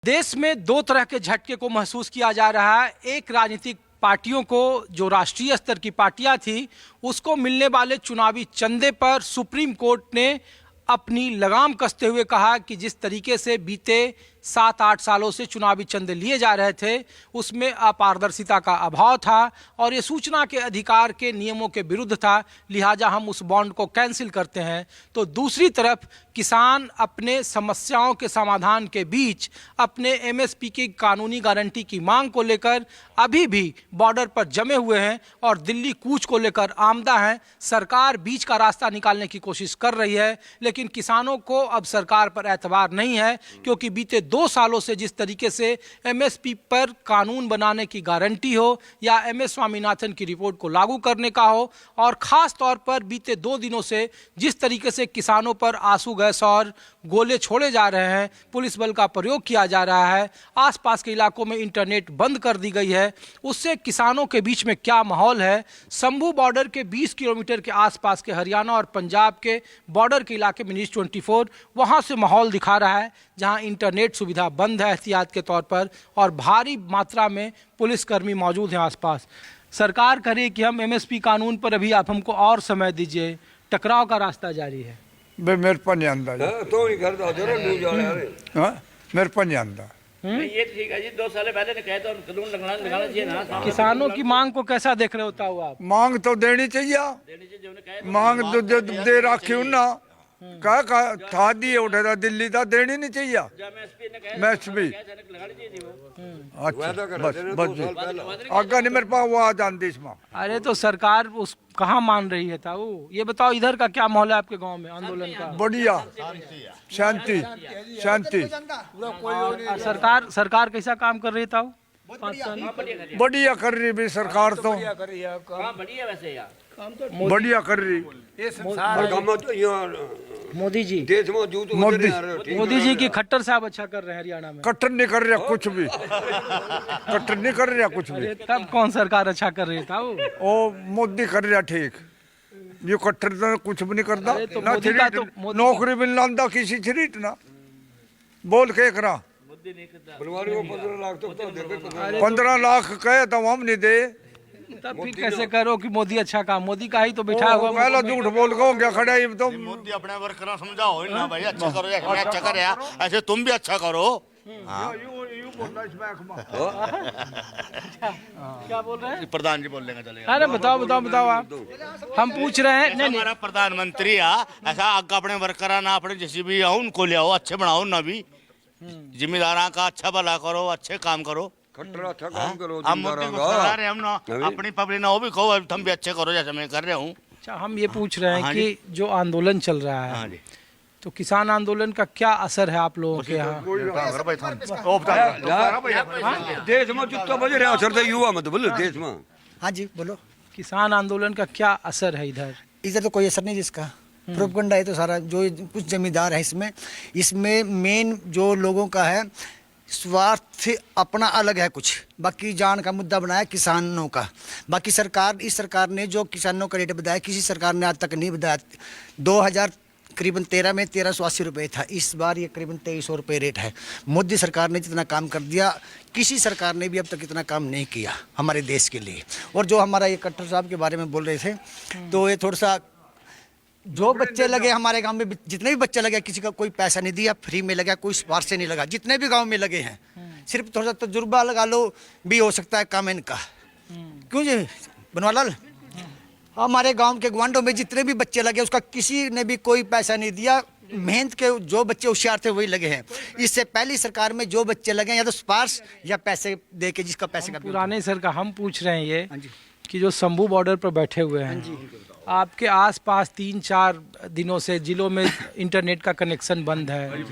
देश में दो तरह के झटके को महसूस किया जा रहा है। एक, राजनीतिक पार्टियों को, जो राष्ट्रीय स्तर की पार्टियां थी, उसको मिलने वाले चुनावी चंदे पर सुप्रीम कोर्ट ने अपनी लगाम कसते हुए कहा कि जिस तरीके से बीते 7-8 सालों से चुनावी चंदे लिए जा रहे थे उसमें अपारदर्शिता का अभाव था और ये सूचना के अधिकार के नियमों के विरुद्ध था, लिहाजा हम उस बॉन्ड को कैंसिल करते हैं। तो दूसरी तरफ किसान अपने समस्याओं के समाधान के बीच अपने एमएसपी की कानूनी गारंटी की मांग को लेकर अभी भी बॉर्डर पर जमे हुए हैं और दिल्ली कूच को लेकर आमदा हैं। सरकार बीच का रास्ता निकालने की कोशिश कर रही है, लेकिन किसानों को अब सरकार पर एतबार नहीं है, क्योंकि बीते 2 सालों से जिस तरीके से एमएसपी पर कानून बनाने की गारंटी हो या एमएस स्वामीनाथन की रिपोर्ट को लागू करने का हो, और खास तौर पर बीते 2 दिनों से जिस तरीके से किसानों पर आंसू गैस और गोले छोड़े जा रहे हैं, पुलिस बल का प्रयोग किया जा रहा है, आसपास के इलाकों में इंटरनेट बंद कर दी गई है, उससे किसानों के बीच में क्या माहौल है। शंभू बॉर्डर के 20 किलोमीटर के आसपास के हरियाणा और पंजाब के बॉर्डर के इलाके में न्यूज़ 24 वहाँ से माहौल दिखा रहा है, जहाँ इंटरनेट सुविधा बंद है एहतियात के तौर पर और भारी मात्रा में पुलिसकर्मी मौजूद हैं आसपास। सरकार कह रही है कि हम एमएसपी कानून पर अभी आप हमको और समय दीजिए, टकराव का रास्ता जारी है। मेरे पर नहीं आंदा तो ही घर दो जरा न्यूज़ वाले अरे मेरे पर नहीं आंदा। ये ठीक है जी, 2 साल पहले ने कहा था कानून लगाना चाहिए ना। किसानों की मांग को कैसा देख रहे होता हुआ आप? मांग तो देनी चाहिए, मांग तो दे रखी ना का था दिए उठे दिल्ली था देनी नहीं चाहिए। मैं भी अच्छा बस आगे नहीं मेरे पास वो आ जाती इसमें। अरे तो सरकार उस कहाँ मान रही है था वो? ये बताओ इधर का क्या माहौल है आपके गांव में आंदोलन का? बढ़िया शांति शांति। और सरकार कैसा काम कर रही था? बढ़िया कर रही भी सरकार तो बढ़िया वैसे यार बढ़िया कर रही। मोदी जी देश में जूत मोदी जी की खट्टर साहब अच्छा कर रहे हैं हरियाणा में। कट्टर नहीं कर रहा कुछ भी, कट्टर नहीं कर रहा कुछ भी। तब कौन सरकार अच्छा कर रही था वो? ओ मोदी कर रहा ठीक, ये कट्टर तो कुछ भी नहीं करता तो ना। मोदी का तो नौकरी भी लांदा किसी छरीट ना बोल के करा। बनवारी को 15 लाख तो दे दे। 15 लाख कहे तो हम नहीं दे। तब फिर कैसे करो कि मोदी अच्छा काम? मोदी का ही तो बिठा हुआ। पहला झूठ बोल के हो गया खड़ा ये तो। मोदी अपने वर्कर समझाओ ना भाई, अच्छा करो या मैं अच्छा कर रहा, ऐसे तुम भी अच्छा करो। क्या बोल रहे हैं? प्रधान जी बोल लेंगे चलेगा। अरे बताओ आप। हम पूछ रहे हैं। नहीं हमारा प्रधानमंत्री ऐसा आगे अपने वर्कर ना अपने जैसे भी आओ उनको ले आओ, अच्छे बनाओ ना भी, जिम्मेदार का अच्छा भला करो, अच्छे काम करो। खट्टर अच्छा काम करो। हम मोदी को सलाह रहे, हम ना अपनी पब्लिक ना वो भी कहो तुम भी अच्छे करो जैसे मैं कर रहा हूँ। अच्छा, हम ये पूछ रहे हैं कि जो आंदोलन चल रहा है, तो किसान आंदोलन का क्या असर है आप लोगों के यहाँ? देश में जुत्ता बज रहा असर तो युवा मत बोलो देश में। हाँ जी बोलो। किसान आंदोलन का क्या असर है इधर? इधर तो कोई असर नहीं जिसका, प्रोपगंडा है तो सारा। जो कुछ जमींदार है इसमें मेन जो लोगों का है स्वार्थ अपना अलग है कुछ, बाकी जान का मुद्दा बनाया किसानों का। बाकी इस सरकार ने जो किसानों का रेट बताया, किसी सरकार ने आज तक नहीं बताया। 2013 में 1380 रुपये था, इस बार ये करीबन 2300 रुपये रेट है। मोदी सरकार ने जितना काम कर दिया, किसी सरकार ने भी अब तक इतना काम नहीं किया हमारे देश के लिए। और जो हमारा ये कट्टर साहब के बारे में बोल रहे थे, तो ये थोड़ा सा जो बच्चे लगे हमारे गांव में, जितने भी बच्चे लगे, किसी का कोई पैसा नहीं दिया, फ्री में लगा, कोई स्पार्श से नहीं लगा। जितने भी गांव में लगे हैं, सिर्फ थोड़ा सा तजुर्बा लगा लो भी हो सकता है काम इनका। क्यों जी बनवालाल, हमारे गांव के ग्वांडों में जितने भी बच्चे लगे, उसका किसी ने भी कोई पैसा नहीं दिया। मेहनत के जो बच्चे होशियार थे वही लगे हैं। इससे पहली सरकार में जो बच्चे लगे या तो स्पार्श या पैसे दे के, जिसका पैसे का पुराने सर का हम पूछ रहे हैं ये कि जो शंभू बॉर्डर पर बैठे हुए हैं, आपके आसपास 3-4 दिनों से जिलों में इंटरनेट का कनेक्शन बंद है।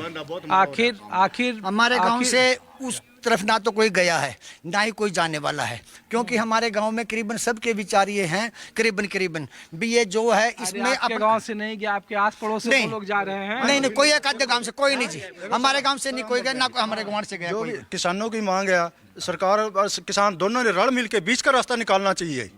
आखिर हमारे गांव से उस तरफ ना तो कोई गया है ना ही कोई जाने वाला है, क्योंकि हमारे गांव में करीबन सबके विचार ये हैं, करीबन भी ये जो है इसमें आपके गांव से नहीं गया, आपके आस पड़ोस से लोग जा रहे हैं। नहीं कोई एक आधे गांव से कोई नहीं जी, हमारे गांव से नहीं कोई गया, ना कोई हमारे गांव से गया। कोई किसानों की मांग है, सरकार और किसान दोनों ने रल मिल के बीच का रास्ता निकालना चाहिए।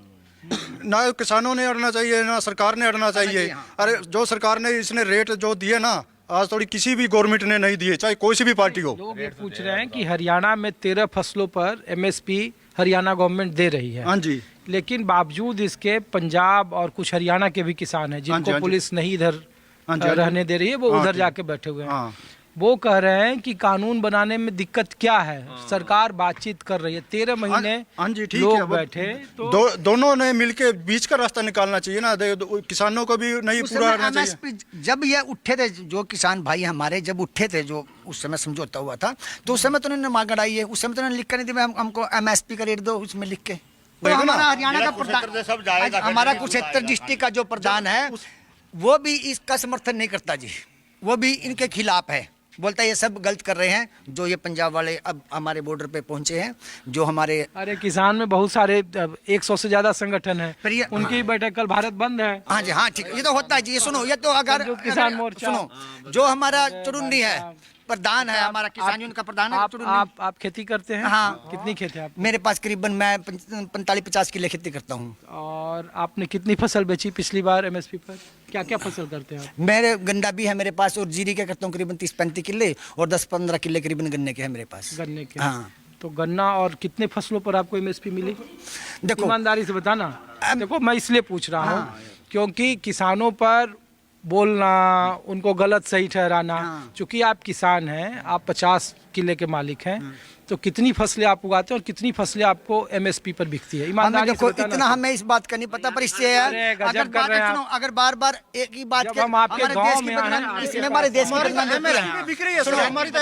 ना किसानों ने अड़ना चाहिए ना सरकार ने अड़ना चाहिए। अरे जो सरकार ने इसने रेट जो दिए ना आज थोड़ी किसी भी गवर्नमेंट ने नहीं दिए, चाहे कोई सी भी पार्टी हो। लोग ये पूछ रहे हैं कि हरियाणा में 13 फसलों पर एमएसपी हरियाणा गवर्नमेंट दे रही है, हाँ जी, लेकिन बावजूद इसके पंजाब और कुछ हरियाणा के भी किसान हैं जिनको हाँ जी। पुलिस नहीं इधर हाँ जी, हाँ जी। रहने दे रही है, वो हाँ उधर जी। जाके बैठे हुए हैं। हाँ। वो कह रहे हैं कि कानून बनाने में दिक्कत क्या है, सरकार बातचीत कर रही है, 13 महीने हाँ जी, ठीक लोग है, वो बैठे तो दोनों ने मिलके बीच का रास्ता निकालना चाहिए ना। किसानों को भी नहीं उस पूरा समय करना चाहिए। MSP जब ये उठे थे, जो किसान भाई हमारे जब उठे थे, जो उस समय समझौता हुआ था, तो उस समय तो उन्होंने मांग अड़ाई है, उस समय तो उन्होंने लिख कर नहीं दिया हमको MSP का रेट दो, उसमें लिख के। तो वही ना। हमारा हरियाणा का कुरुक्षेत्र से सब जाएगा प्रधान, फिर हमारा नहीं कुरुक्षेत्र डिस्ट्रिक्ट का जो प्रधान है, वो भी इसका समर्थन नहीं करता जी, वो भी इनके खिलाफ है, बोलता है ये सब गलत कर रहे हैं जो ये पंजाब वाले अब हमारे बॉर्डर पे पहुंचे हैं, जो हमारे। अरे किसान में बहुत सारे 100 से ज्यादा संगठन है, फिर ये- उनकी बैठक कल भारत बंद है। हाँ जी, हाँ ठीक, ये तो होता है जी। ये सुनो, ये तो अगर संयुक्त किसान मोर्चा। सुनो, जो हमारा चुरुन्नी है, प्रधान है हमारा, किसान यूनियन का प्रधान है चुरुन्नी। आप खेती करते हैं? हाँ। कितनी खेत है आप? मेरे पास करीबन मैं 45-50 किलो खेती करता हूँ। और आपने कितनी फसल बेची पिछली बार एमएसपी पर? क्या क्या फसल करते हैं आप? मेरे गन्ना भी है मेरे पास, और जीरी के करता हूँ करीबन 30-35 किले, और 10-15 किले करीबन गन्ने के है मेरे पास। गन्ने के? हाँ। तो गन्ना और कितने फसलों पर आपको एमएसपी मिली? देखो, ईमानदारी से बताना। देखो मैं इसलिए पूछ रहा हूँ क्योंकि किसानों पर बोलना, उनको गलत सही ठहराना, चूंकि आप किसान हैं, आप 50 किले के मालिक हैं, तो कितनी फसलें आप उगाते हैं और कितनी फसलें आपको एमएसपी पर बिकती है? हमें ईमानदारी देखो से बताना। इतना हमें इस बात का नहीं पता, पर इससे यार अरे, गजब अगर कर रहे हैं आप। सुनो, अगर बार-बार एक ही बात जब के हम आपके हमारे गांव देश की में आए, बदनामी, आपके इसमें हमारे देश की पास- बदनामी बिक रही है, सुनो, हमारी तो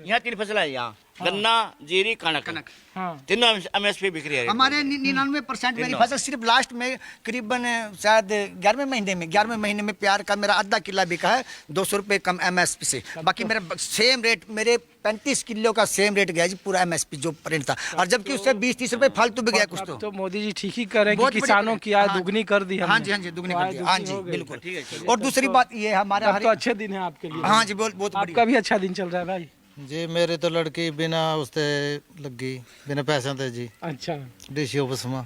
यहाँ 3 फसल है, यहाँ गन्ना, जीरी, कनक, हाँ। तीनों एमएसपी बिक रही है। हमारे 99% मेरी फसल सिर्फ लास्ट में करीबन शायद 11वें महीने में प्यार का मेरा आधा किला बिका है 200 रुपये कम MSP से। बाकी मेरा सेम रेट, मेरे 35 किलो का सेम रेट गया जी, पूरा MSP जो प्रिंट था, और जबकि उससे 20-30 रुपये फालतू भी गया कुछ अब तो। तो मोदी जी ठीक ही कर रहे हैं बहुत कि बड़ी- किसानों की आय हाँ, दुगनी कर दी हाँ हमने। जी, हाँ जी, दुगनी तो कर आय दी, दुगनी हाँ जी, हो गई। बिल्कुल। और दूसरी बात ये है हमारा तब तो अच्छे दिन है आपके लिए। हाँ जी, बहुत आपका भी अच्छा दिन चल रहा है भाई। जी मेरे तो लड़की बिना उसते लगी, बिना पैसा थे जी, अच्छा। डीसी ऑफिस में।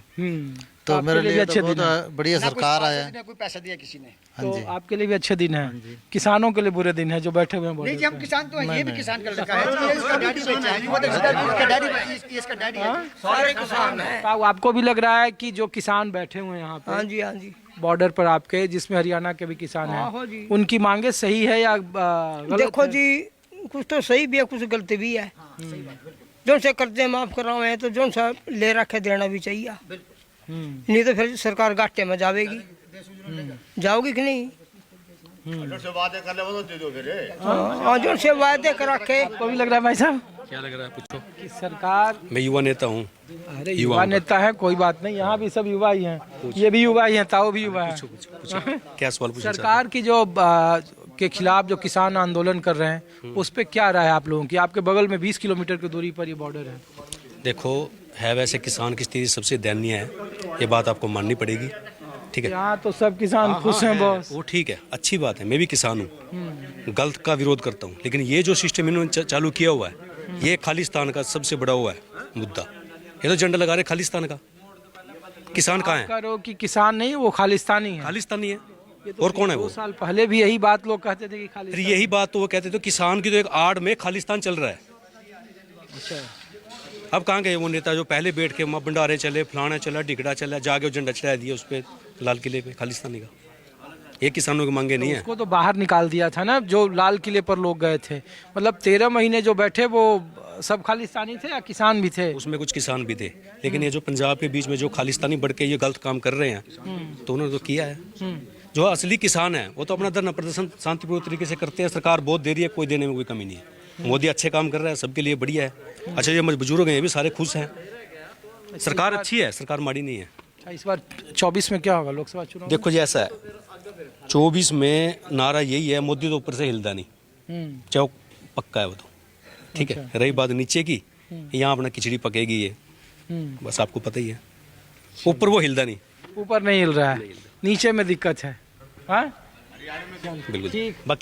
तो आपके मेरे लिए भी लिए अच्छे तो दिन है। बहुत बढ़िया सरकार आया। कोई पैसा दिया किसी ने? हाँ तो जी, आपके लिए भी अच्छे दिन है, किसानों के लिए बुरे दिन है जो बैठे हुए हैं नहीं जी, border हम पे। किसान तो हैं, ये भी किसान का लड़का है, ये इसका डैडी बच्चा है, वो देखो, इसका डैडी, इसका डैडी है। सारे किसान है। तो आपको भी लग रहा है कि जो किसान बैठे हुए हैं यहाँ पे, हाँ जी, हाँ जी, बॉर्डर पर आपके, जिसमें हरियाणा के भी किसान हाँ हैं, जी। उनकी मांगे सही है या गलत देखो है? जी, कुछ तो सही भी है, कुछ गलत भी है। जो से कर्जे माफ करावे हैं तो जो सा ले रखे देना भी चाहिए, नहीं तो फिर सरकार घाटे में जावेगी। जाओगी कि नहीं? से बातें कर ले वो तो दे दो फिर। हाँ, जो से वादे कर रखे। आपको भी लग रहा है भाई साहब क्या लग रहा है पूछो? कि सरकार? मैं युवा नेता हूँ। अरे युवा नेता है, कोई बात नहीं, यहाँ भी सब युवा ही हैं, ये भी युवा ही हैं, ताऊ भी युवा है। क्या सवाल पूछना सरकार की जो के खिलाफ जो किसान आंदोलन कर रहे हैं, उस पे क्या राय है आप लोगों की? आपके बगल में 20 किलोमीटर की दूरी पर ये बॉर्डर है। देखो, है वैसे किसान की स्थिति सबसे दयनीय है, ये बात आपको माननी पड़ेगी, ठीक है? यहाँ तो सब किसान खुश हैं बॉस। वो ठीक है, अच्छी बात है, मैं भी किसान हूँ, गलत का विरोध करता हूँ, लेकिन ये जो सिस्टम इन्होंने चालू किया हुआ है, ये खालिस्तान का सबसे बड़ा हुआ है मुद्दा। ये तो झंडा लगा रहे खालिस्तान का, किसान कहाँ है? करो कि किसान नहीं, वो खालिस्तानी है। खालिस्तानी है, और कौन है 2 वो? साल पहले भी यही बात लोग कहते थे कि फिर खालिस्तान। यही बात तो वो कहते थे, किसान की तो एक आड़ में खालिस्तान चल रहा है। अच्छा। अब कहाँ गए वो नेता जो पहले बैठ के वहाँ भंडारे चले, फलाना चला, टिकड़ा चला, जाके वो झंडा चढ़ा दिया उस पर लाल किले पे खालिस्तानी का। ये किसानों की मांगे नहीं है। उसको तो बाहर निकाल दिया था ना, जो लाल किले पर लोग गए थे। मतलब 13 महीने जो बैठे वो सब खालिस्तानी थे या किसान भी थे? उसमें कुछ किसान भी थे, लेकिन ये जो पंजाब के बीच में जो खालिस्तानी बढ़ के ये गलत काम कर रहे हैं, तो उन्होंने तो किया है। जो असली किसान है वो तो अपना धरना प्रदर्शन शांतिपूर्ण तरीके से करते हैं, सरकार बहुत दे रही है, कोई देने में कोई कमी नहीं है। मोदी अच्छे काम कर रहा है, सबके लिए बढ़िया है। अच्छा, ये बुजुर्ग हैं, ये भी सारे खुश हैं, सरकार अच्छी है, सरकार माड़ी नहीं है। इस बार 24 में क्या होगा लोकसभा चुनाव? देखो जी, ऐसा है, 24 में नारा यही है, मोदी तो ऊपर से हिलता नहीं, चौक पक्का है वो तो, ठीक है। रही बात नीचे की, यहाँ अपना खिचड़ी पकेगी ये, बस आपको पता ही है। ऊपर वो हिलता नहीं, ऊपर नहीं हिल रहा है, नीचे में दिक्कत है। हाँ बिल्कुल। ठीक। बाकी